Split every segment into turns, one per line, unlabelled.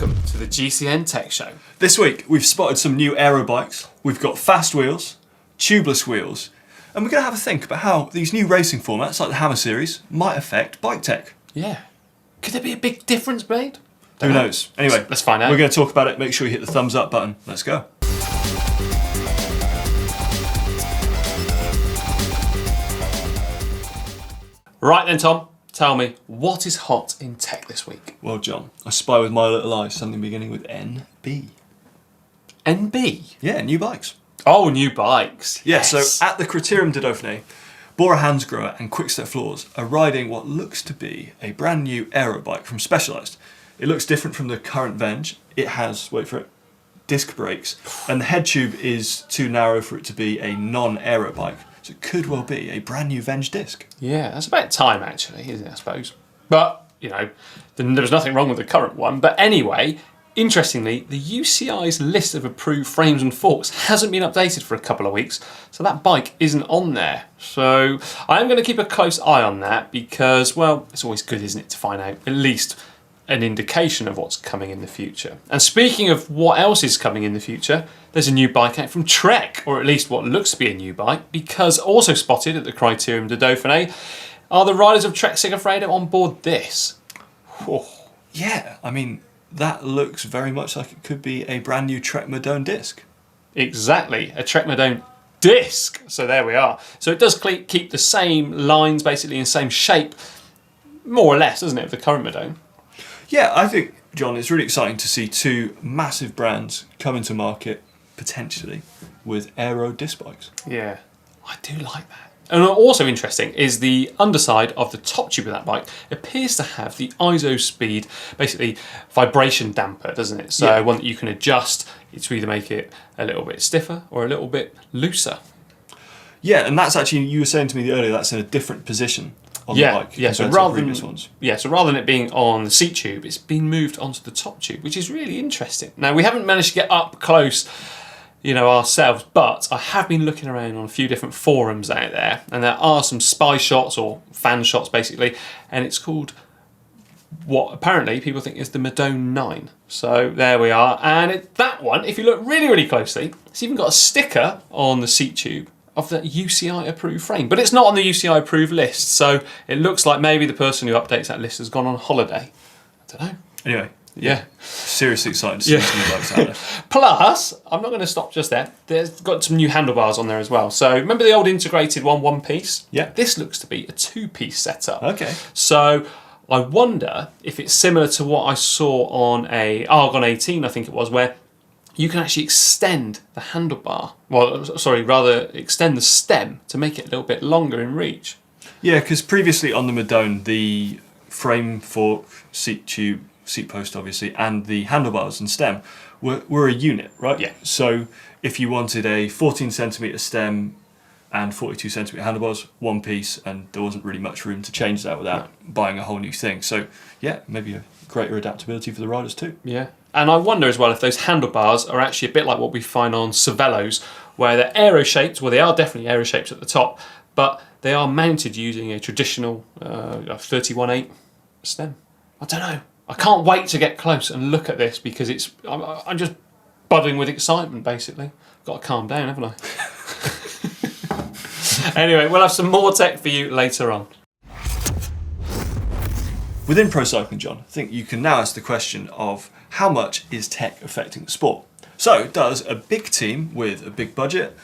Welcome to the GCN Tech Show.
This week we've spotted some new aero bikes, we've got fast wheels, tubeless wheels, and we're going to have a think about how these new racing formats like the Hammer Series might affect bike tech.
Yeah. Could there be a big difference made?
Who knows? Anyway,
let's find out.
We're going to talk about it. Make sure you hit the thumbs up button. Let's go.
Right then, Tom, tell me, what is hot in tech this week?
Well, John, I spy with my little eyes something beginning with NB.
NB?
Yeah, new bikes.
Oh, new bikes.
Yeah,
Yes.
so at the Criterium de Dauphiné, Bora Hansgrohe and Quickstep Floors are riding what looks to be a brand new aero bike from Specialized. It looks different from the current Venge. It has, wait for it, disc brakes, and the head tube is too narrow for it to be a non-aero bike. So it could well be a brand new Venge disc.
Yeah, that's about time actually, isn't it, I suppose? But, you know, there's nothing wrong with the current one. But anyway, interestingly, the UCI's list of approved frames and forks hasn't been updated for a couple of weeks, so that bike isn't on there. So I am going to keep a close eye on that because, well, it's always good, isn't it, to find out at least an indication of what's coming in the future. And speaking of what else is coming in the future, there's a new bike out from Trek, or at least what looks to be a new bike, because also spotted at the Criterium de Dauphiné are the riders of Trek Segafredo on board this. Oh.
Yeah, I mean, that looks very much like it could be a brand new Trek Madone disc.
Exactly, a Trek Madone disc. So there we are. So it does keep the same lines, basically, in the same shape, more or less, doesn't it, of the current Madone?
Yeah, I think, John, it's really exciting to see two massive brands come into market, potentially, with aero disc bikes.
Yeah, I do like that. And also interesting is the underside of the top tube of that bike appears to have the ISO speed, basically vibration damper, doesn't it? So
Yeah.
one that you can adjust to either make it a little bit stiffer or a little bit looser.
Yeah, and that's actually, you were saying to me earlier, that's in a different position on the bike
Yeah, so
compared to
rather
the previous
than
ones.
so rather than it being on the seat tube, it's been moved onto the top tube, which is really interesting. Now we haven't managed to get up close, you know, ourselves, but I have been looking around on a few different forums out there, and there are some spy shots or fan shots basically, and it's called what apparently people think is the Madone 9. So there we are, and that one, if you look really, really closely, it's even got a sticker on the seat tube of the UCI approved frame, but it's not on the UCI approved list, so it looks like maybe the person who updates that list has gone on holiday. I don't know.
Anyway,
Yeah.
seriously exciting to see some new bikes out there.
Plus, I'm not going to stop just there. There's got some new handlebars on there as well. So remember the old integrated one piece?
Yeah.
This looks to be a two-piece setup.
Okay.
So I wonder if it's similar to what I saw on a Argon 18, I think it was, where you can actually extend the handlebar. Well, sorry, rather extend the stem to make it a little bit longer in reach.
Yeah, because previously on the Madone, the frame, fork, seat tube, seat post obviously, and the handlebars and stem were a unit, right?
Yeah.
So if you wanted a 14 centimetre stem and 42 centimetre handlebars, one piece, and there wasn't really much room to change that without buying a whole new thing. So yeah, maybe a greater adaptability for the riders too.
Yeah. And I wonder as well if those handlebars are actually a bit like what we find on Cervelos, where they're aero-shaped. Well, they are definitely aero-shaped at the top, but they are mounted using a traditional 31/8 stem. I don't know. I can't wait to get close and look at this because I'm just buzzing with excitement, basically. Got to calm down, haven't I? Anyway, we'll have some more tech for you later on.
Within pro cycling, John, I think you can now ask the question of how much is tech affecting the sport? So does a big team with a big budget,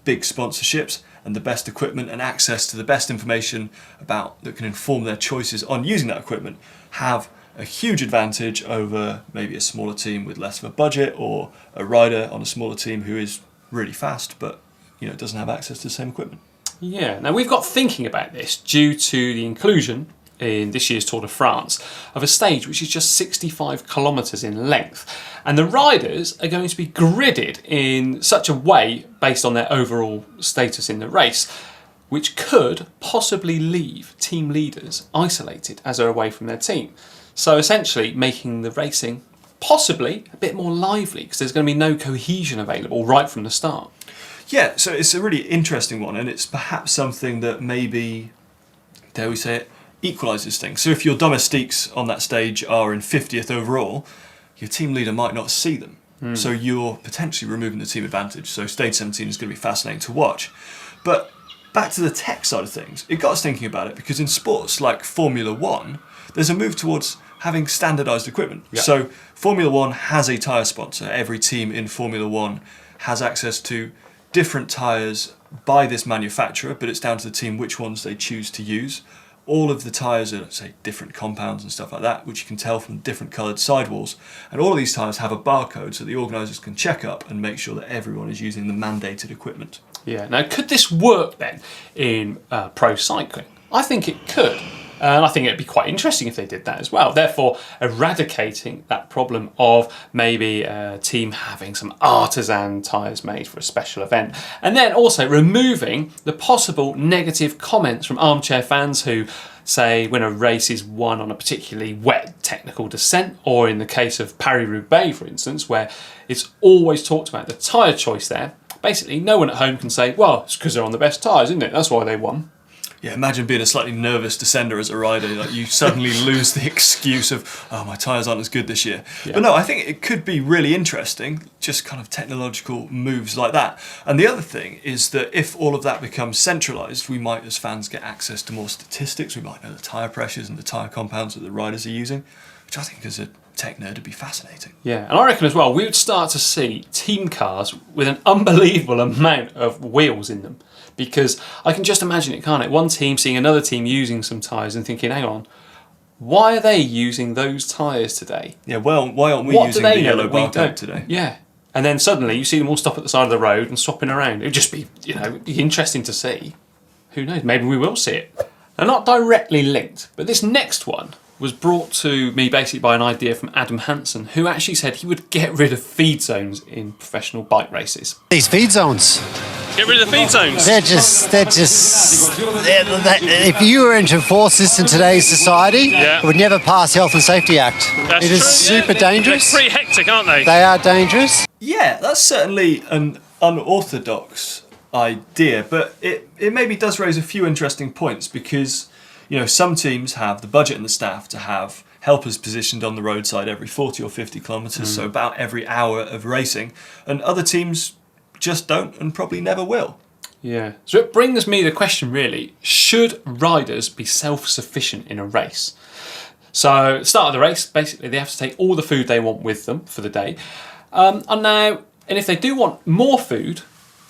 big sponsorships, and the best equipment and access to the best information about that can inform their choices on using that equipment have a huge advantage over maybe a smaller team with less of a budget, or a rider on a smaller team who is really fast but doesn't have access to the same equipment?
Yeah, now we've got thinking about this due to the inclusion in this year's Tour de France of a stage which is just 65 kilometres in length, and the riders are going to be gridded in such a way based on their overall status in the race, which could possibly leave team leaders isolated as they're away from their team. So essentially making the racing possibly a bit more lively because there's going to be no cohesion available right from the start.
Yeah, so it's a really interesting one, and it's perhaps something that maybe, dare we say it, equalises things. So if your domestiques on that stage are in 50th overall, your team leader might not see them. So you're potentially removing the team advantage. So stage 17 is going to be fascinating to watch. But back to the tech side of things, it got us thinking about it, because in sports like Formula One, there's a move towards having standardized equipment.
Yeah.
So Formula One has a tyre sponsor. Every team in Formula One has access to different tyres by this manufacturer, but it's down to the team which ones they choose to use. All of the tyres are, say, different compounds and stuff like that, which you can tell from different coloured sidewalls. And all of these tyres have a barcode so the organisers can check up and make sure that everyone is using the mandated equipment.
Yeah. Now, could this work then in pro cycling? I think it could. And I think it'd be quite interesting if they did that as well. Therefore, eradicating that problem of maybe a team having some artisan tyres made for a special event. And then also removing the possible negative comments from armchair fans who say when a race is won on a particularly wet technical descent, or in the case of Paris-Roubaix, for instance, where it's always talked about the tyre choice there. Basically, no one at home can say, well, it's because they're on the best tyres, isn't it? That's why they won.
Yeah, imagine being a slightly nervous descender as a rider. Like, you suddenly lose the excuse of, oh, my tyres aren't as good this year. Yeah. But no, I think it could be really interesting, just kind of technological moves like that. And the other thing is that if all of that becomes centralised, we might, as fans, get access to more statistics. We might know the tyre pressures and the tyre compounds that the riders are using, which I think as a tech nerd would be fascinating.
Yeah, and I reckon as well, we would start to see team cars with an unbelievable amount of wheels in them. Because I can just imagine it, can't it? One team seeing another team using some tyres and thinking, hang on, why are they using those tyres today?
Yeah, well, why aren't we using the yellow barcode today?
Yeah. And then suddenly you see them all stop at the side of the road and swapping around. It would just be, be interesting to see. Who knows? Maybe we will see it. Now, not directly linked, but this next one was brought to me basically by an idea from Adam Hansen, who actually said he would get rid of feed zones in professional bike races.
These feed zones.
Get rid of the feed zones.
If you were to enforce this in today's society, it would never pass Health and Safety Act.
That's
it is
true,
super dangerous.
They're pretty hectic, aren't they?
They are dangerous.
Yeah, that's certainly an unorthodox idea, but it maybe does raise a few interesting points, because some teams have the budget and the staff to have helpers positioned on the roadside every 40 or 50 kilometres, so about every hour of racing, and other teams just don't and probably never will.
Yeah. So it brings me the question, really, should riders be self-sufficient in a race? So at the start of the race, basically they have to take all the food they want with them for the day. And if they do want more food,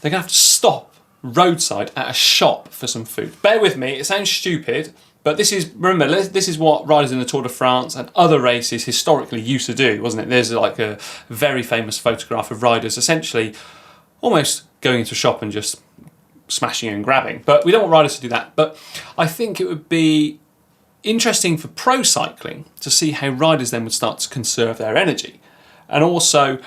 they're going to have to stop roadside at a shop for some food. Bear with me, it sounds stupid, but this is what riders in the Tour de France and other races historically used to do, wasn't it? There's like a very famous photograph of riders essentially almost going into a shop and just smashing and grabbing. But we don't want riders to do that. But I think it would be interesting for pro cycling to see how riders then would start to conserve their energy. And also,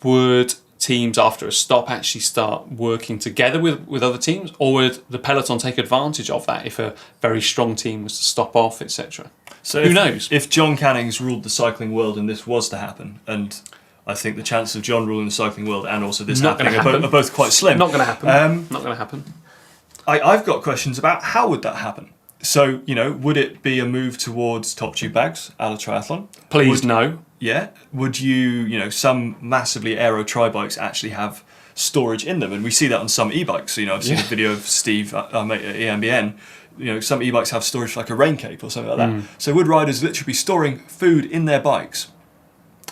would teams after a stop actually start working together with other teams, or would the peloton take advantage of that if a very strong team was to stop off, etc.?
So
who knows?
If John Canning's ruled the cycling world and this was to happen, and I think the chances of John ruling the cycling world and also this happening are both quite slim.
Not going to happen. Not going to happen.
I've got questions about how would that happen. So, would it be a move towards top tube bags a la triathlon?
Please, no.
Yeah. Would you, some massively aero tri-bikes actually have storage in them? And we see that on some e-bikes. So, I've seen a video of Steve, our mate at EMBN. Some e-bikes have storage for like a rain cape or something like that. So would riders literally be storing food in their bikes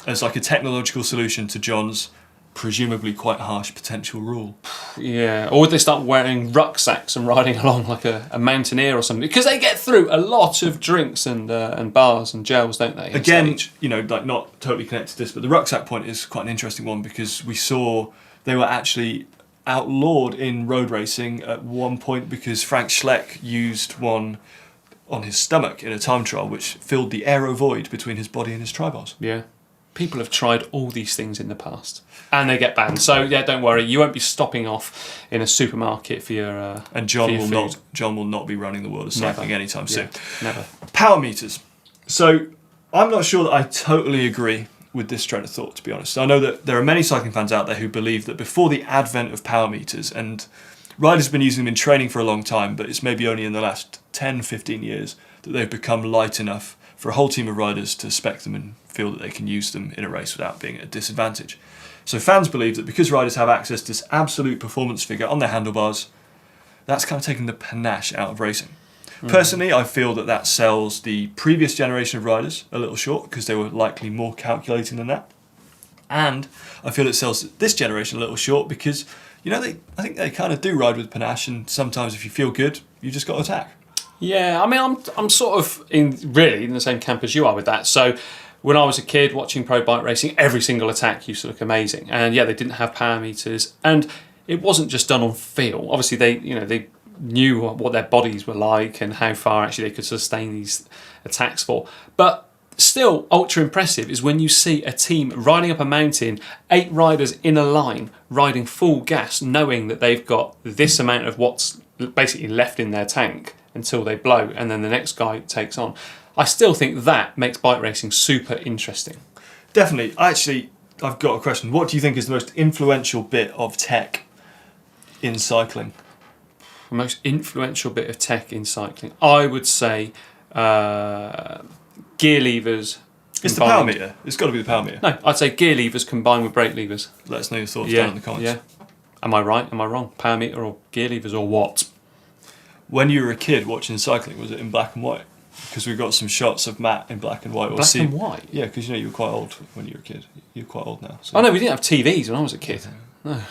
as like a technological solution to John's presumably quite harsh potential rule?
Yeah, or would they start wearing rucksacks and riding along like a mountaineer or something? Because they get through a lot of drinks and bars and gels, don't they?
Again, like not totally connected to this, but the rucksack point is quite an interesting one, because we saw they were actually outlawed in road racing at one point because Frank Schleck used one on his stomach in a time trial, which filled the aero void between his body and his tri-bars.
Yeah. People have tried all these things in the past, and they get banned. So yeah, don't worry. You won't be stopping off in a supermarket for your
and John
for your
will
food.
John will not be running the world of cycling anytime soon.
Never.
Power meters. So I'm not sure that I totally agree with this train of thought, to be honest. I know that there are many cycling fans out there who believe that before the advent of power meters, and riders have been using them in training for a long time, but it's maybe only in the last 10, 15 years that they've become light enough for a whole team of riders to spec them and feel that they can use them in a race without being at a disadvantage. So fans believe that because riders have access to this absolute performance figure on their handlebars, that's kind of taking the panache out of racing. Personally, I feel that that sells the previous generation of riders a little short because they were likely more calculating than that. And I feel it sells this generation a little short because, you know, I think they kind of do ride with panache, and sometimes if you feel good, you just got to attack.
Yeah, I mean, I'm sort of in the same camp as you are with that. So when I was a kid watching pro bike racing, every single attack used to look amazing. And yeah, they didn't have power meters, and it wasn't just done on feel. Obviously, they knew what their bodies were like and how far actually they could sustain these attacks for. But still, ultra impressive is when you see a team riding up a mountain, 8 riders in a line, riding full gas, knowing that they've got this amount of what's basically left in their tank until they blow, and then the next guy takes on. I still think that makes bike racing super interesting.
Definitely. I've got a question. What do you think is the most influential bit of tech in cycling?
The most influential bit of tech in cycling, I would say gear levers.
It's the power meter. It's got to be the power meter.
No, I'd say gear levers combined with brake levers.
Let us know your thoughts down in the comments.
Yeah. Am I right? Am I wrong? Power meter or gear levers or what?
When you were a kid watching cycling, was it in black and white? Because we've got some shots of Matt in black and white.
Black and white?
Yeah, because you were quite old when you were a kid. You're quite old now. So.
Oh no, we didn't have TVs when I was a kid. No.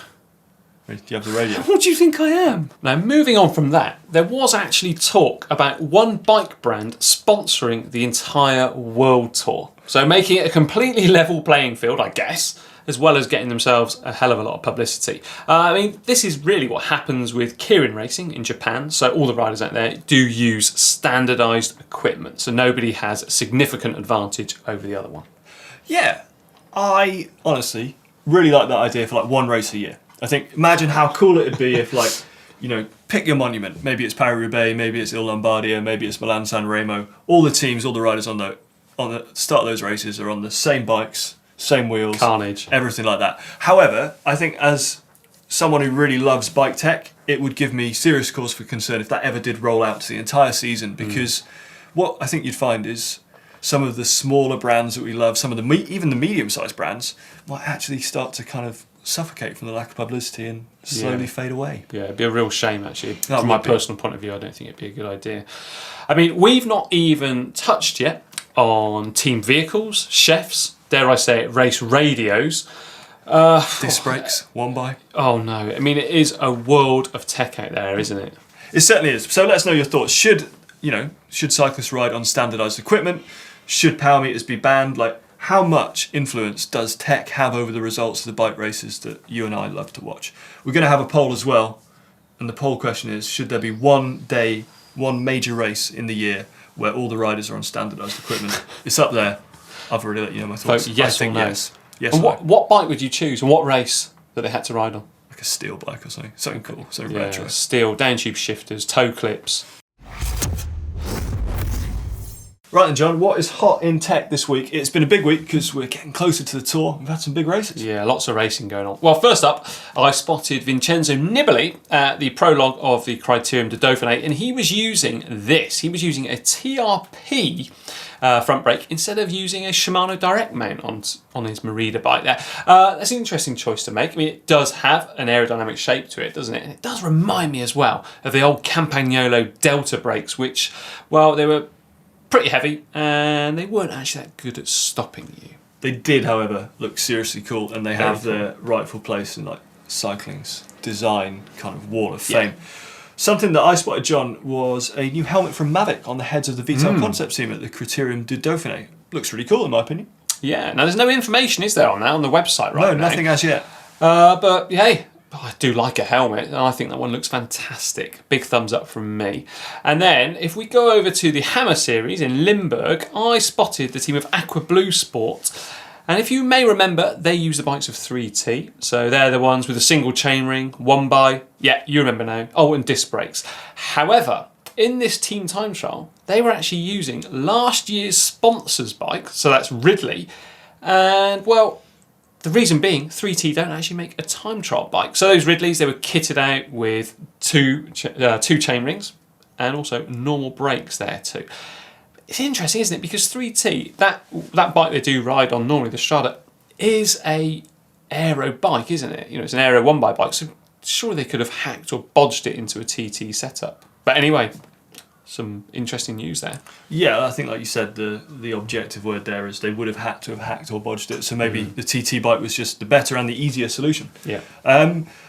Do you have the radio?
What do you think I am? Now, moving on from that, there was actually talk about one bike brand sponsoring the entire world tour. So making it a completely level playing field, I guess, as well as getting themselves a hell of a lot of publicity. I mean, this is really what happens with Keirin Racing in Japan. So all the riders out there do use standardised equipment. So nobody has a significant advantage over the other one.
Yeah, I honestly really like that idea for like one race a year. I think, imagine how cool it'd be if, like, you know, pick your monument. Maybe it's Paris-Roubaix, maybe it's Il Lombardia, maybe it's Milan-San Remo. All the teams, all the riders on the start of those races are on the same bikes, same wheels.
Carnage.
Everything like that. However, I think as someone who really loves bike tech, it would give me serious cause for concern if that ever did roll out to the entire season, because what I think you'd find is some of the smaller brands that we love, some of even the medium-sized brands, might actually start to kind of suffocate from the lack of publicity and slowly fade away.
Yeah, it'd be a real shame, actually. From my personal point of view, I don't think it'd be a good idea. I mean, we've not even touched yet on team vehicles, chefs, dare I say it, race radios.
Disc brakes, one by.
Oh no, I mean, it is a world of tech out there, isn't it?
It certainly is. So let us know your thoughts. Should cyclists ride on standardised equipment? Should power meters be banned? Like, how much influence does tech have over the results of the bike races that you and I love to watch? We're going to have a poll as well, and the poll question is, should there be one major race in the year where all the riders are on standardised equipment? It's up there. I've already let you know my thoughts.
Vote yes
I think
or no.
yes. Yes.
And what bike would you choose, and what race that they had to ride on?
Like a steel bike or something. Something cool, something retro.
Steel, downtube shifters, toe clips.
Right then, John, what is hot in tech this week? It's been a big week because we're getting closer to the tour. We've had some big races.
Yeah, lots of racing going on. Well, first up, I spotted Vincenzo Nibali at the prologue of the Criterium de Dauphiné, and he was using this. He was using a TRP front brake instead of using a Shimano direct mount on his Merida bike there. That's an interesting choice to make. I mean, it does have an aerodynamic shape to it, doesn't it? And it does remind me as well of the old Campagnolo Delta brakes, which, well, they were pretty heavy and they weren't actually that good at stopping you.
They did, however, look seriously cool, and they have their rightful place in like cycling's design kind of wall of fame. Yeah. Something that I spotted, John, was a new helmet from Mavic on the heads of the Vital concept team at the Criterium de Dauphiné. Looks really cool in my opinion.
Yeah, now there's no information, is there, on that on the website right now?
No, nothing as yet.
But hey, I do like a helmet, and I think that one looks fantastic. Big thumbs up from me. And then, if we go over to the Hammer series in Limburg, I spotted the team of Aqua Blue Sport. And if you may remember, they use the bikes of 3T. So they're the ones with a single chainring, one by, yeah, you remember now. Oh, and disc brakes. However, in this team time trial, they were actually using last year's sponsor's bike, so that's Ridley. And, well, the reason being, 3T don't actually make a time trial bike. So those Ridleys, they were kitted out with two chain rings and also normal brakes there too. it's interesting, isn't it? Because 3T, that bike they do ride on normally, the Strada, is a aero bike, isn't it? You know, it's an aero one-bike bike, so surely they could have hacked or bodged it into a TT setup. But anyway, some interesting news there.
Yeah, I think like you said, the objective word there is they would have had to have hacked or bodged it. So maybe the TT bike was just the better and the easier solution.
Yeah.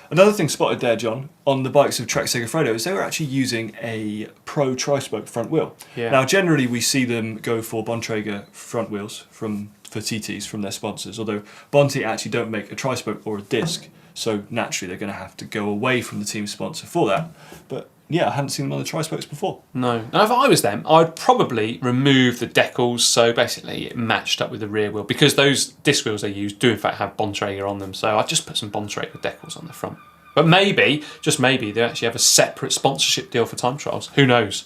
Another thing spotted there, John, on the bikes of Trek Segafredo is they were actually using a Pro tri-spoke front wheel.
Yeah.
Now, generally we see them go for Bontrager front wheels for TTs from their sponsors, although Bonti actually don't make a tri-spoke or a disc, so naturally they're going to have to go away from the team sponsor for that. But yeah, I hadn't seen them on the tri-spokes before.
No. Now, if I was them, I'd probably remove the decals so basically it matched up with the rear wheel, because those disc wheels they use do in fact have Bontrager on them, so I'd just put some Bontrager decals on the front. But maybe, just maybe, they actually have a separate sponsorship deal for time trials. Who knows?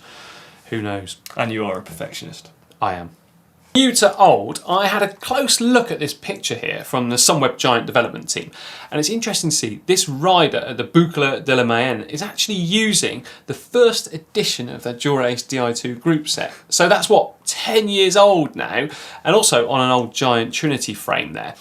Who knows?
And you are a perfectionist.
I am. New to old, I had a close look at this picture here from the Sunweb Giant development team, and it's interesting to see this rider at the Boucle de la Mayenne is actually using the first edition of their Dura-Ace Di2 group set. So that's what, 10 years old now, and also on an old Giant Trinity frame there.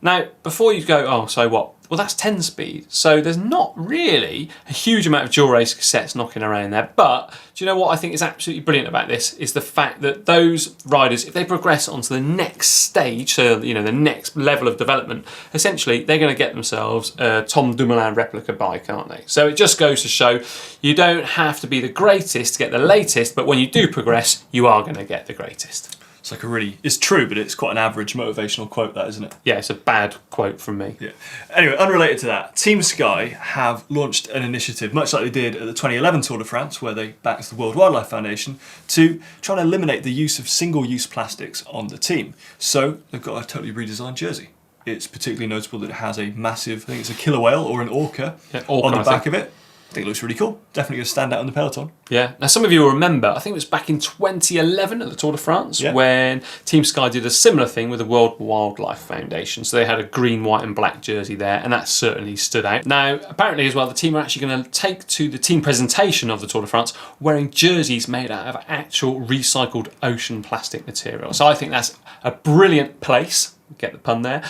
Now, before you go, oh, so what? Well, that's 10 speed, so there's not really a huge amount of Dura-Ace cassettes knocking around there. But do you know what I think is absolutely brilliant about this is the fact that those riders, if they progress onto the next stage, so you know the next level of development, essentially they're going to get themselves a Tom Dumoulin replica bike, aren't they? So it just goes to show you don't have to be the greatest to get the latest, but when you do progress, you are going to get the greatest.
It's like it's true, but it's quite an average motivational quote, that, isn't it?
Yeah, it's a bad quote from me.
Yeah. Anyway, unrelated to that, Team Sky have launched an initiative, much like they did at the 2011 Tour de France, where they backed the World Wildlife Foundation, to try and eliminate the use of single-use plastics on the team. So they've got a totally redesigned jersey. It's particularly notable that it has a massive, I think it's a killer whale or an orca, on the back of it. I think it looks really cool. Definitely going to stand out on the peloton.
Yeah. Now, some of you will remember, I think it was back in 2011 at the Tour de France, when Team Sky did a similar thing with the World Wildlife Foundation. So they had a green, white and black jersey there, and that certainly stood out. Now, apparently as well, the team are actually going to take to the team presentation of the Tour de France wearing jerseys made out of actual recycled ocean plastic material. So I think that's a brilliant place, get the pun there,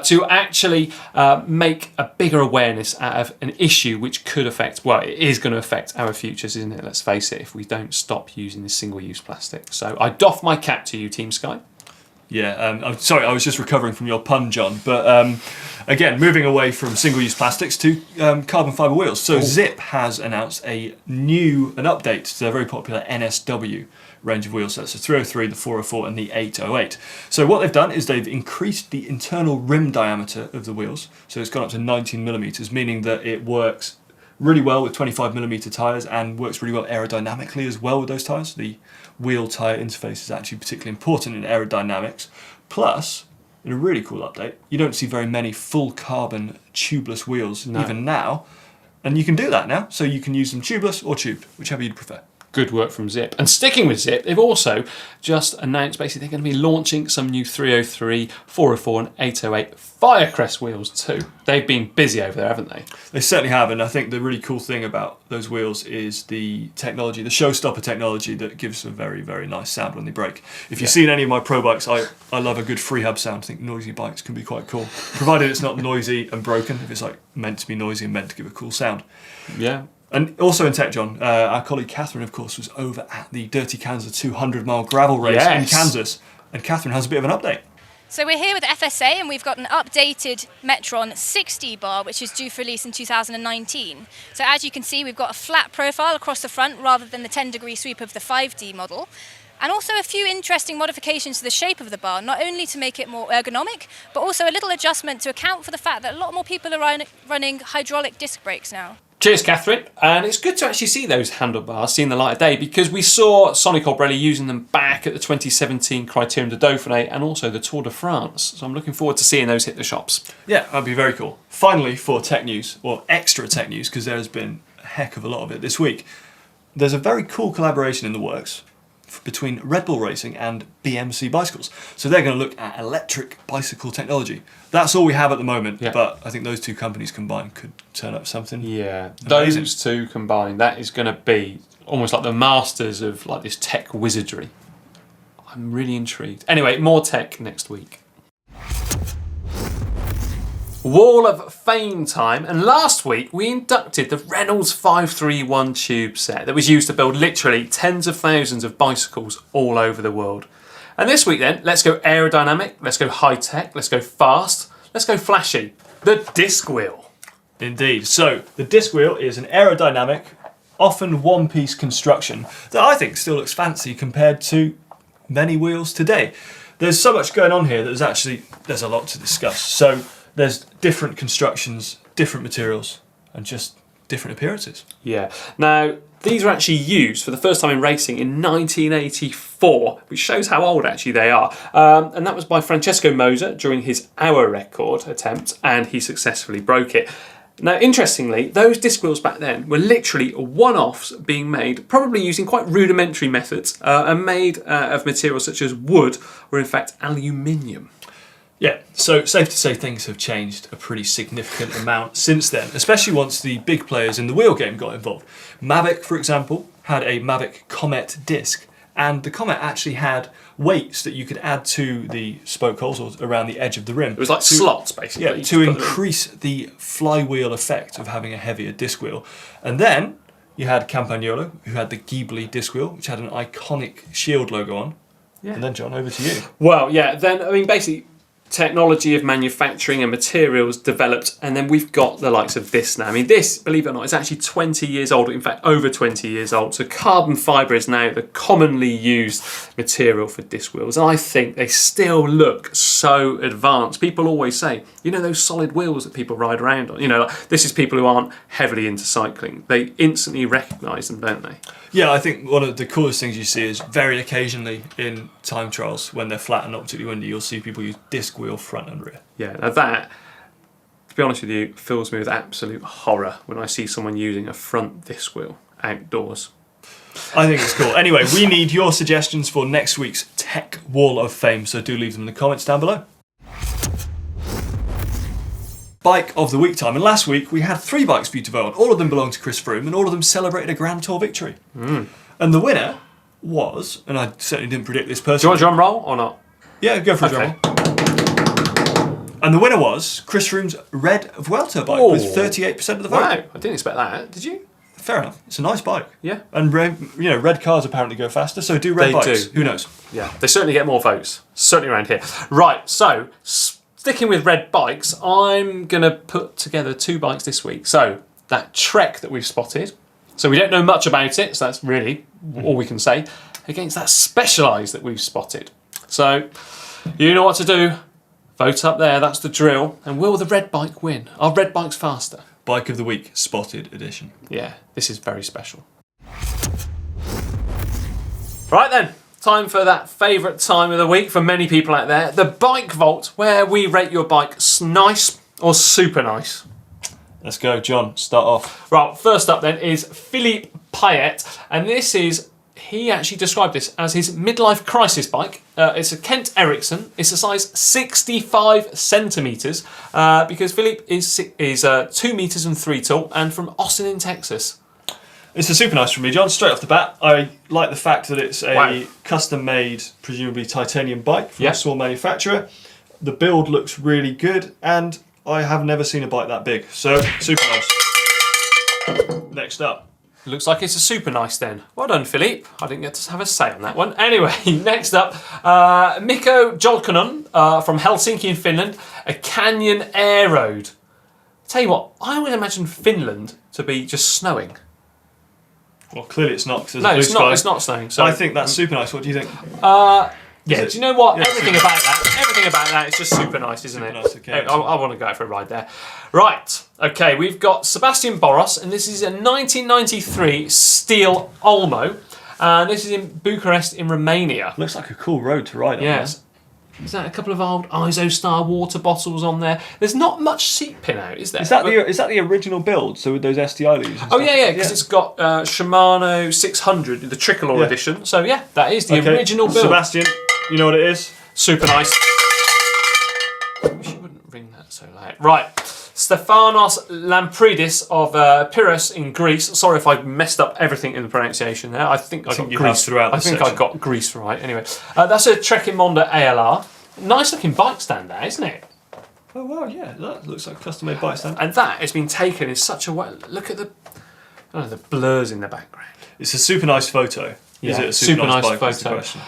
to actually make a bigger awareness out of an issue which could affect, well, it is going to affect our futures, isn't it? Let's face it, if we don't stop using this single-use plastic. So I doff my cap to you, Team Sky.
Yeah, I'm sorry, I was just recovering from your pun, John. But again, moving away from single-use plastics to carbon fibre wheels. So Zipp has announced an update to their very popular NSW range of wheels. That's the 303, the 404 and the 808. So what they've done is they've increased the internal rim diameter of the wheels. So it's gone up to 19 millimetres, meaning that it works really well with 25 millimetre tyres and works really well aerodynamically as well with those tyres. The wheel tyre interface is actually particularly important in aerodynamics. Plus, in a really cool update, you don't see very many full carbon tubeless wheels even now, and you can do that now. So you can use them tubeless or tubed, whichever you'd prefer.
Good work from Zipp. And sticking with Zipp, they've also just announced basically they're going to be launching some new 303, 404 and 808 Firecrest wheels too. They've been busy over there, haven't they?
They certainly have, and I think the really cool thing about those wheels is the technology, the showstopper technology that gives a very, very nice sound when they brake. If you've seen any of my pro bikes, I love a good freehub sound. I think noisy bikes can be quite cool, provided it's not noisy and broken, if it's like meant to be noisy and meant to give a cool sound.
Yeah.
And also in tech, John, our colleague Catherine, of course, was over at the Dirty Kansas 200-mile gravel race in Kansas. And Catherine has a bit of an update.
So we're here with FSA and we've got an updated Metron 60 bar, which is due for release in 2019. So as you can see, we've got a flat profile across the front rather than the 10-degree sweep of the 5D model. And also a few interesting modifications to the shape of the bar, not only to make it more ergonomic, but also a little adjustment to account for the fact that a lot more people are running hydraulic disc brakes now.
Cheers, Catherine. And it's good to actually see those handlebars seeing the light of day, because we saw Sonny Colbrelli using them back at the 2017 Criterium de Dauphiné and also the Tour de France. So I'm looking forward to seeing those hit the shops.
Yeah, that'd be very cool. Finally, for tech news, or extra tech news, because there's been a heck of a lot of it this week, there's a very cool collaboration in the works between Red Bull Racing and BMC bicycles. So they're going to look at electric bicycle technology. That's all we have at the moment, but I think those two companies combined could turn up something.
Yeah,
amazing.
Those two combined, that is going to be almost like the masters of like this tech wizardry. I'm really intrigued. Anyway, more tech next week. Wall of Fame time, and last week we inducted the Reynolds 531 tube set that was used to build literally tens of thousands of bicycles all over the world. And this week then, let's go aerodynamic, let's go high tech, let's go fast, let's go flashy. The disc wheel.
Indeed. So the disc wheel is an aerodynamic, often one-piece construction that I think still looks fancy compared to many wheels today. There's so much going on here that there's a lot to discuss. So there's different constructions, different materials, and just different appearances.
Yeah. Now, these were actually used for the first time in racing in 1984, which shows how old actually they are. And that was by Francesco Moser during his hour record attempt, and he successfully broke it. Now, interestingly, those disc wheels back then were literally one-offs being made, probably using quite rudimentary methods, and made of materials such as wood or, in fact, aluminium.
Yeah, so safe to say things have changed a pretty significant amount since then, especially once the big players in the wheel game got involved. Mavic, for example, had a Mavic Comet disc, and the Comet actually had weights that you could add to the spoke holes or around the edge of the rim.
It was like slots, basically.
Yeah, to increase the flywheel effect of having a heavier disc wheel. And then you had Campagnolo, who had the Ghibli disc wheel, which had an iconic shield logo on. Yeah. And then, John, over to you.
Well, yeah, then, I mean, basically, technology of manufacturing and materials developed, and then we've got the likes of this now. I mean, this, believe it or not, is actually 20 years old, in fact over 20 years old. So carbon fibre is now the commonly used material for disc wheels, and I think they still look so advanced. People always say, you know, those solid wheels that people ride around on, you know, like, this is people who aren't heavily into cycling. They instantly recognise them, don't they?
Yeah, I think one of the coolest things you see is very occasionally in time trials, when they're flat and not particularly windy, you'll see people use disc wheel front and rear.
Yeah, now that, to be honest with you, fills me with absolute horror when I see someone using a front disc wheel outdoors.
I think it's cool. Anyway, we need your suggestions for next week's Tech Wall of Fame, so do leave them in the comments down below. Bike of the week time, and last week we had 3 bikes for you to vote on. All of them belong to Chris Froome, and all of them celebrated a Grand Tour victory. And the winner was, and I certainly didn't predict this personally.
Do you want a drum roll or not?
Yeah, go for a drum roll. And the winner was Chris Froome's Red Vuelta bike with 38% of the vote.
Wow, I didn't expect that. Did you?
Fair enough. It's a nice bike.
Yeah.
And red cars apparently go faster, so do red bikes.
Do.
Who knows?
Yeah, they certainly get more votes. Certainly around here. Right, so sticking with red bikes, I'm going to put together 2 bikes this week. So that Trek that we've spotted, so we don't know much about it, so that's really all we can say, against that Specialized that we've spotted. So you know what to do. Vote up there, that's the drill. And will the red bike win? Are red bikes faster?
Bike of the week, spotted edition.
Yeah, this is very special. Right then, time for that favourite time of the week for many people out there, the Bike Vault, where we rate your bike nice or super nice.
Let's go, John, start off.
Right, first up then is Philippe Payet, and he actually described this as his midlife crisis bike. It's a Kent Ericsson. It's a size 65 centimetres because Philippe is 2 metres and 3 tall and from Austin in Texas.
It's a super nice for me, John. Straight off the bat, I like the fact that it's a custom-made, presumably titanium bike from a small manufacturer. The build looks really good, and I have never seen a bike that big. So, super nice. Next up.
Looks like it's a super nice then. Well done, Philippe. I didn't get to have a say on that one. Anyway, next up, Mikko Jolkonen from Helsinki in Finland, a Canyon Air Road. Tell you what, I would imagine Finland to be just snowing.
Well, clearly it's not.
No, it's not. It's not snowing. So
I think that's super nice. What do you think?
Yeah. Do you know what? Everything about that is just super nice, isn't it?
Nice, okay.
I want to go for a ride there. Right. Okay. We've got Sebastian Boros, and this is a 1993 Steel Olmo, and this is in Bucharest in Romania.
Looks like a cool road to ride on.
Yes. Is that a couple of old ISO-Star water bottles on there? There's not much seat pin out, is there?
Is that the original build? So with those STI leads?
Oh yeah, because it's got Shimano 600, the Tricolor edition. So yeah, that is the original build.
Sebastian, you know what it is?
Super nice. I wish you wouldn't ring that so loud. Right, Stefanos Lampridis of Pyrrhus in Greece. Sorry if I messed up everything in the pronunciation there. I think I got
you
Greece
have throughout
I
this
think
section.
I got Greece right. Anyway, that's a Trekimonda ALR. Nice looking bike stand there, isn't it?
Oh wow, yeah, that looks like a custom-made bike stand.
And that has been taken in such a way. Look at the blurs in the background.
It's a super nice photo.
Yeah,
Is it a super nice bike? That's the
photo.
question.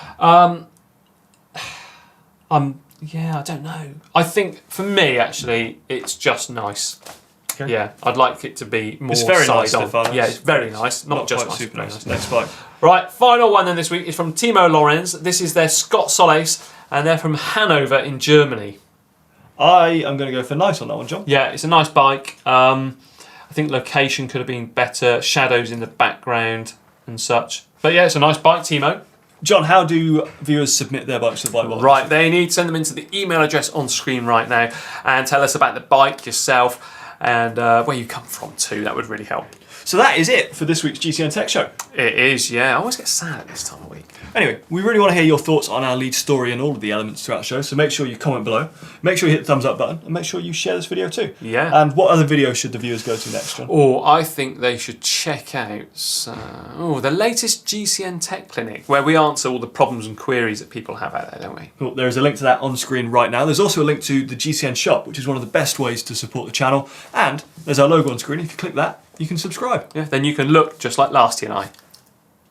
Yeah, I don't know. I think for me, actually, it's just nice.
Okay.
Yeah, I'd like it to be more.
It's very nice,
side-on.
Stefanos.
Yeah, it's very nice. Not just
quite
nice,
super
very
nice. Next bike.
Right, final one then this week is from Timo Lorenz. This is their Scott Solis, and they're from Hanover in Germany.
I am going to go for nice on that one, John.
Yeah, it's a nice bike. I think location could have been better, shadows in the background and such. But yeah, it's a nice bike, Timo.
John, how do viewers submit their bikes to the bike wallet?
Right, they need to send them into the email address on screen right now and tell us about the bike yourself and where you come from too. That would really help.
So that is it for this week's GCN Tech Show.
It is, yeah. I always get sad at this time of week.
Anyway, we really want to hear your thoughts on our lead story and all of the elements throughout the show, so make sure you comment below, make sure you hit the thumbs up button, and make sure you share this video too.
Yeah.
And what other video should the viewers go to next, John?
Or I think they should check out the latest GCN Tech Clinic, where we answer all the problems and queries that people have out there, don't we?
Cool. There is a link to that on screen right now. There's also a link to the GCN shop, which is one of the best ways to support the channel. And there's our logo on screen. If you click that, you can subscribe.
Yeah, then you can look just like Lasty and I.